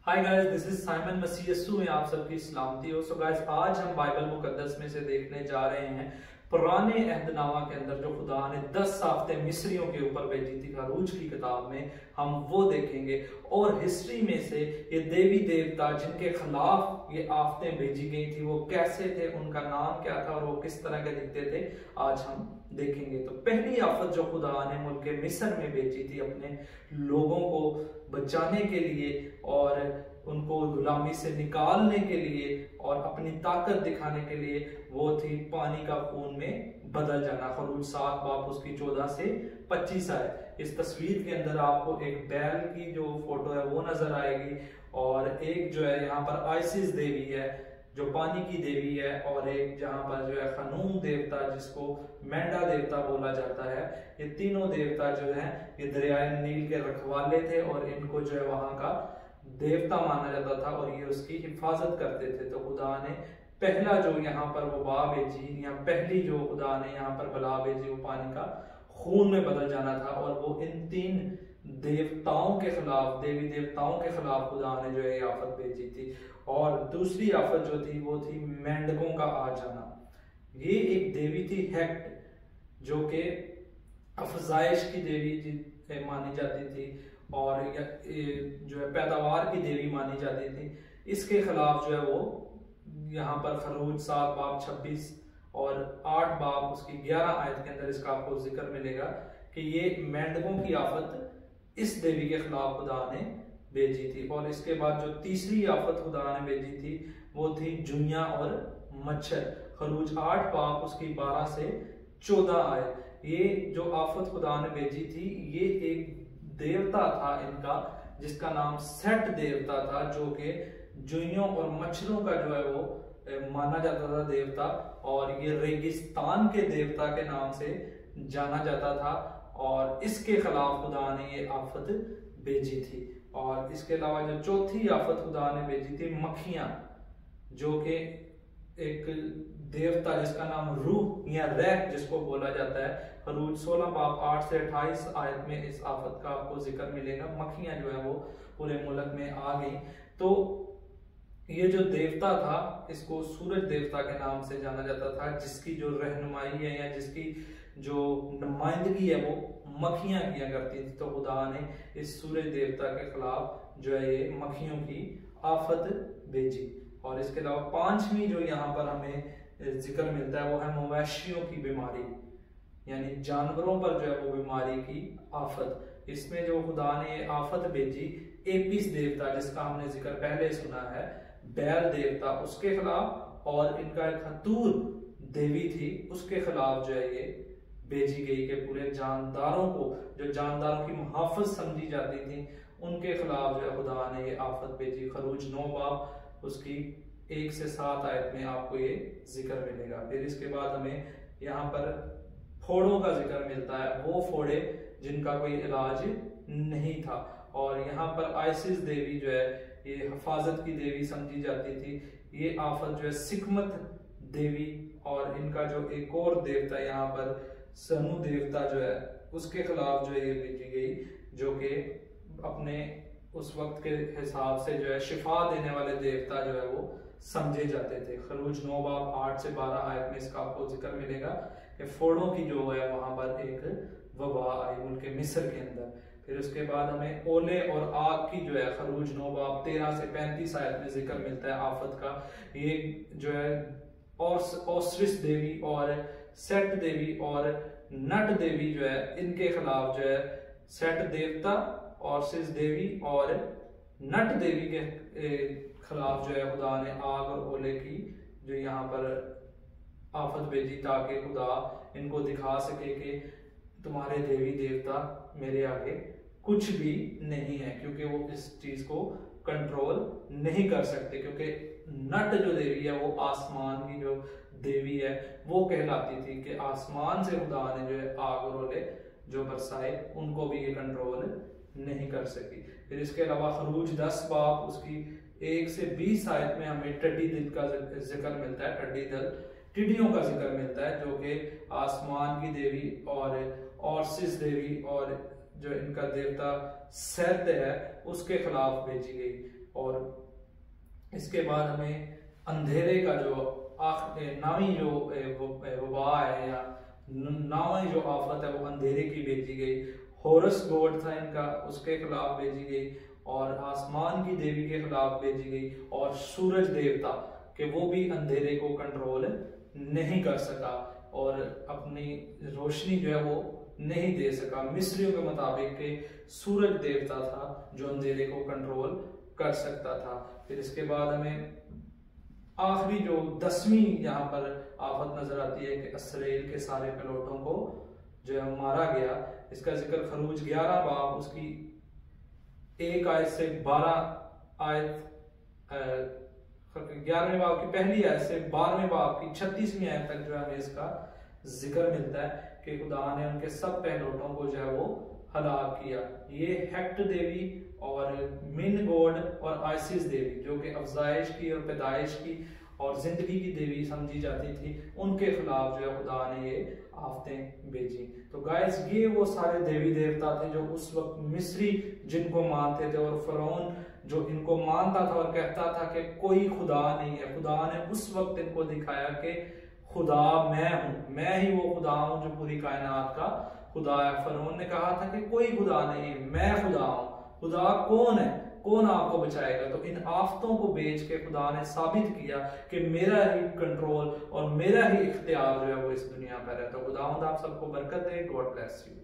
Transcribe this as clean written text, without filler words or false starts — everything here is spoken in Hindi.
Hi guys, this is Simon मसीयसु में आप सबकी सलामती हो। सो गाइस, आज हम बाइबल मुकद्दस में से देखने जा रहे हैं पुराने अहदनामा के अंदर जो खुदा ने 10 आफतें मिस्रियों के ऊपर भेजी थी खरूज की किताब में, हम वो देखेंगे। और हिस्ट्री में से ये देवी देवता जिनके खिलाफ ये आफतें भेजी गई थी वो कैसे थे, उनका नाम क्या था और वो किस तरह के दिखते थे, आज हम देखेंगे। तो पहली आफत जो खुदा ने मुल्क मिस्र में भेजी थी अपने लोगों को बचाने के लिए और उनको गुलामी से निकालने के लिए और अपनी ताकत दिखाने के लिए, वो थी पानी का खून में बदल जाना। खरूज 7 बाब उसकी 14 से 25 आए। इस तस्वीर के अंदर आपको एक बैल की जो फोटो है वो नजर आएगी और एक जो है यहाँ पर आइसिस देवी है जो पानी की देवी है, और एक जहाँ पर जो है खनूम देवता जिसको मेंढा देवता बोला जाता है। ये तीनों देवता जो है ये दरियाए नील के रखवाले थे और इनको जो है वहां का देवता माना जाता था और ये उसकी हिफाजत करते थे। तो खुदा ने पहला जो यहाँ पर वो बा भेजी, या पहली जो खुदा ने यहाँ पर बला भेजी, वो पानी का खून में बदल जाना था। और वो इन 3 देवताओं के खिलाफ, देवी देवताओं के खिलाफ खुदा ने जो है आफत भेजी थी। और दूसरी आफत जो थी वो थी मेंढकों का आ जाना। ये एक देवी थी हेक्ट, जो कि अफजाइश की देवी मानी जाती थी और जो है पैदावार की देवी मानी जाती थी। इसके खिलाफ जो है वो यहाँ पर खरूज 7 बाब 26 और 8 बाब उसकी 11 आयत के अंदर इसका आपको जिक्र मिलेगा कि ये मेंढकों की आफत इस देवी के खिलाफ खुदा ने भेजी थी। और इसके बाद जो तीसरी आफत खुदा ने भेजी थी वो थी जुइयां और मच्छर। खरूज 8 बाब उसकी 12 से 14 आए। ये जो आफत खुदा ने भेजी थी, ये एक देवता था इनका जिसका नाम सेट देवता था, जो कि जुइयों और मच्छरों का जो है वो माना जाता था देवता, और ये रेगिस्तान के देवता के नाम से जाना जाता था। और इसके खिलाफ खुदा ने ये आफत भेजी थी। और इसके अलावा जो चौथी आफत खुदा ने भेजी थी मक्खियां, जो कि एक देवता जिसका नाम रूह या रैक जिसको बोला जाता है। खरूज 16 बाब 8 से 28 आयत में इस आफत का आपको जिक्र मिलेगा। मक्खियां जो है वो पूरे मुल्क में आ गई। तो ये जो देवता था इसको सूरज देवता के नाम से जाना जाता था, जिसकी जो रहनुमाई है या जिसकी जो नुमाइंदगी है वो मक्खियां किया करती थी। तो खुदा ने इस सूरज देवता के खिलाफ जो है ये मक्खियों की आफत भेजी। और इसके अलावा 5वीं जो यहाँ पर हमें जिक्र मिलता है वो है मवेशियों की बीमारी, यानी जानवरों पर जो है वो बीमारी की आफत। इसमें जो खुदा ने आफत भेजी एपिस देवता जिसका हमने जिक्र पहले सुना है, बैल देवता, उसके खिलाफ, और इनका एक हतूर देवी थी उसके खिलाफ जो है ये भेजी गई कि पूरे जानदारों को, जो जानदारों की मुहाफिज समझी जाती थी, उनके खिलाफ जो है खुदा ने ये आफत भेजी। खरूज 9 बाब उसकी 1 से 7 आयत में आपको ये जिक्र मिलेगा। फिर इसके बाद हमें यहाँ पर फोड़ों का जिक्र मिलता है, वो फोड़े जिनका कोई इलाज नहीं था। और यहाँ पर आइसिस देवी जो है ये हिफाजत की देवी समझी जाती थी। ये आफत जो है सिकमत देवी, और इनका जो एक और देवता यहाँ पर सनु देवता जो है उसके खिलाफ जो है ये भेजी गई, जो कि अपने उस वक्त के हिसाब से जो है शिफा देने वाले देवता जो है वो समझे जाते थे। खरूज 9 बाब 8 से 12 आयत में इसका आपको जिक्र मिलेगा कि फोड़ों की जो है वहां पर एक वबा आई मुल्क मिस्र के अंदर। फिर उसके बाद हमें ओले और आग की जो है खरूज 9 बाब 13 से 35 आयत में जिक्र मिलता है आफत का। ये जो है ओस्रिस देवी और सेट देवी और नट देवी जो है इनके खिलाफ जो है सेट देवता, ओसिस देवी और नट देवी के खिलाफ जो है खुदा ने आग और ओले की जो यहाँ पर आफत भेजी, ताकि खुदा इनको दिखा सके कि तुम्हारे देवी देवता मेरे आगे कुछ भी नहीं है, क्योंकि वो इस चीज को कंट्रोल नहीं कर सकते। क्योंकि नट जो देवी है वो आसमान की जो देवी है वो कहलाती थी कि आसमान से खुदा ने जो है आग और ओले जो बरसाए उनको भी ये कंट्रोल नहीं कर सकी। फिर इसके अलावा खरूज 10 बाब उसकी 1 से 20 आयत में हमें टड्डी दिल का जिक्र मिलता है। टड्डी दल, टिड्डियों का जिक्र मिलता है, जो कि आसमान की देवी और ओसिस देवी और जो इनका देवता सेत है उसके खिलाफ भेजी गई। और इसके बाद हमें अंधेरे का जो नावी जो वबा है या नावी जो आफत है वो अंधेरे की भेजी गई। हॉरस गॉड था इनका, उसके खिलाफ भेजी गई, और आसमान की देवी के खिलाफ भेजी गई, और सूरज देवता कि वो भी अंधेरे को कंट्रोल नहीं कर सका और अपनी रोशनी जो है वो नहीं दे सका। मिस्रियों के मुताबिक के सूरज देवता था जो अंधेरे को कंट्रोल कर सकता था। फिर इसके बाद हमें आखिरी जो 10वीं यहाँ पर आफत नजर आती है कि इसराइल के सारे पिलोटों को जो है मारा गया। इसका जिक्र खरूज 11 बाब उसकी 1 आयत से 12 आयत 11वें बाब की पहली आयत से 12वें बाब की 36वीं आयत तक जो है हमें इसका जिक्र मिलता है कि खुदा ने उनके सब पहलोटों को जो है वो हलाक किया। ये हेक्ट देवी और मिन गॉड और आइसिस देवी जो कि अफजाइश की और पैदाइश की और जिंदगी की देवी समझी जाती थी, उनके खिलाफ जो है खुदा ने ये आफतें भेजी। तो गाइस ये वो सारे देवी देवता थे जो उस वक्त मिस्री जिनको मानते थे, और फरौन जो इनको मानता था और कहता था कि कोई खुदा नहीं है। खुदा ने उस वक्त इनको दिखाया कि खुदा मैं हूं, मैं ही वो खुदा हूं जो पूरी कायनात का खुदा है। फरौन ने कहा था कि कोई खुदा नहीं, मैं खुदा हूं। खुदा कौन है, कौन आपको बचाएगा? तो इन आफतों को बेच के खुदा ने साबित किया कि मेरा ही कंट्रोल और मेरा ही इख्तियार जो है वो इस दुनिया पर है। तो खुदावंद आप सबको बरकत दे। God bless you.